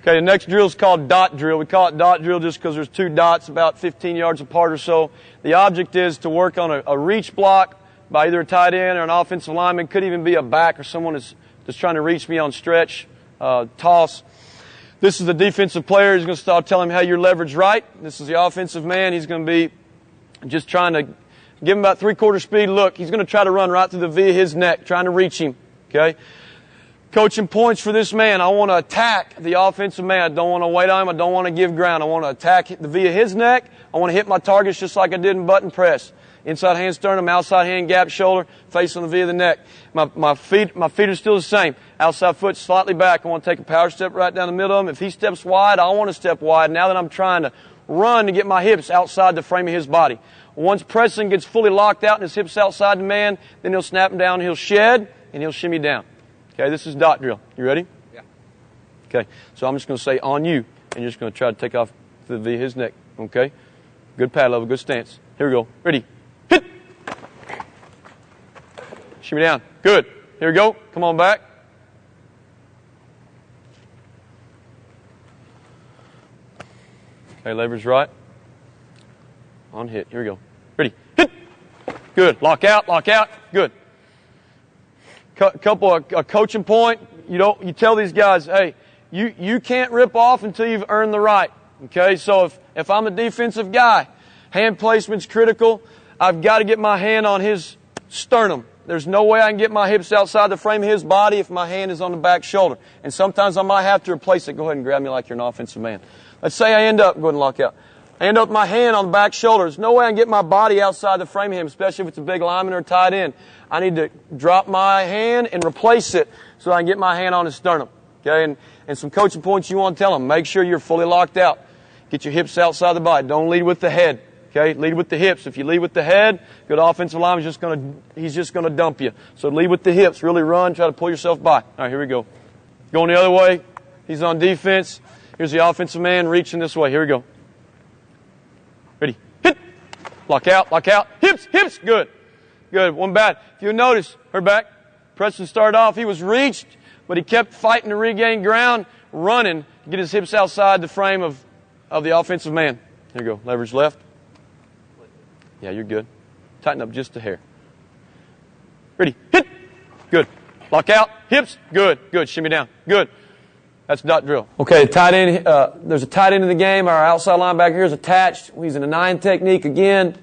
Okay, the next drill is called dot drill. We call it dot drill just because there's two dots about 15 yards apart or so. The object is to work on a reach block by either a tight end or an offensive lineman. Could even be a back or someone that's trying to reach me on stretch, toss. This is the defensive player. He's going to start telling him how you're leveraged right. This is the offensive man. He's going to be just trying to give him about 3/4 speed. Look, he's going to try to run right through the V of his neck, trying to reach him. Okay? Coaching points for this man. I want to attack the offensive man. I don't want to wait on him. I don't want to give ground. I want to attack the V of his neck. I want to hit my targets just like I did in button press. Inside hand sternum, outside hand gap shoulder, face on the V of the neck. My feet are still the same. Outside foot slightly back. I want to take a power step right down the middle of him. If he steps wide, I want to step wide. Now that I'm trying to run to get my hips outside the frame of his body. Once pressing gets fully locked out and his hips outside the man, then he'll snap him down, he'll shed, and he'll shimmy down. Okay, this is dot drill. You ready? Yeah. Okay, so I'm just going to say on you, and you're just going to try to take off the V of his neck. Okay? Good pad level, good stance. Here we go. Ready? Hit! Shimmy down. Good. Here we go. Come on back. Okay, leverage right. On hit. Here we go. Ready? Hit! Good. Lock out, lock out. Good. A coaching point. You tell these guys, hey, you can't rip off until you've earned the right. Okay, so if I'm a defensive guy, hand placement's critical. I've got to get my hand on his sternum. There's no way I can get my hips outside the frame of his body if my hand is on the back shoulder. And sometimes I might have to replace it. Go ahead and grab me like you're an offensive man. Let's say I go ahead and lock out. I end up with my hand on the back shoulder. There's no way I can get my body outside the frame of him, especially if it's a big lineman or a tight end. I need to drop my hand and replace it so I can get my hand on his sternum. Okay, and some coaching points you want to tell them. Make sure you're fully locked out. Get your hips outside the body. Don't lead with the head. Okay, lead with the hips. If you lead with the head, good offensive lineman he's just gonna dump you. So lead with the hips. Really run. Try to pull yourself by. All right, here we go. Going the other way. He's on defense. Here's the offensive man reaching this way. Here we go. Ready? Hit. Lock out. Lock out. Hips. Hips. Good. Good. One bad. If you notice, her back. Preston started off. He was reached, but he kept fighting to regain ground, running to get his hips outside the frame of the offensive man. Here you go. Leverage left. Yeah, you're good. Tighten up just a hair. Ready. Hit. Good. Lock out. Hips. Good. Good. Shimmy down. Good. That's dot drill. Okay, tight end. There's a tight end in the game. Our outside linebacker here is attached. He's in a 9 technique again.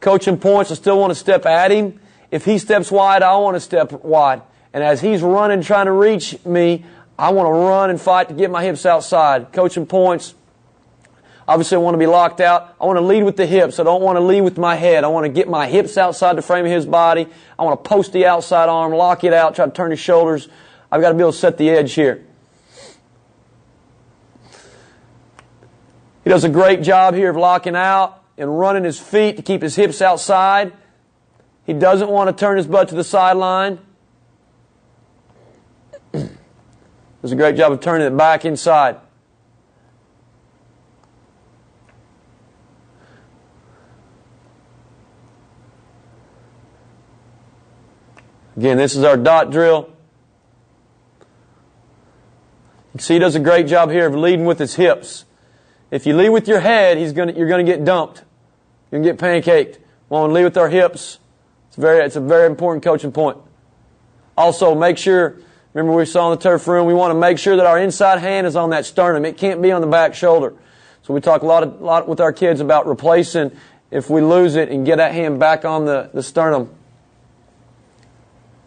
Coaching points. I still want to step at him. If he steps wide, I want to step wide. And as he's running, trying to reach me, I want to run and fight to get my hips outside. Coaching points. Obviously, I want to be locked out. I want to lead with the hips. I don't want to lead with my head. I want to get my hips outside the frame of his body. I want to post the outside arm, lock it out, try to turn his shoulders. I've got to be able to set the edge here. He does a great job here of locking out and running his feet to keep his hips outside. He doesn't want to turn his butt to the sideline. Does a great job of turning it back inside. Again, this is our dot drill. You can see he does a great job here of leading with his hips. If you lead with your head, you're going to get dumped. You're going to get pancaked. We want to lead with our hips. It's a very important coaching point. Also, make sure, remember we saw in the turf room, we want to make sure that our inside hand is on that sternum. It can't be on the back shoulder. So we talk a lot with our kids about replacing if we lose it and get that hand back on the sternum.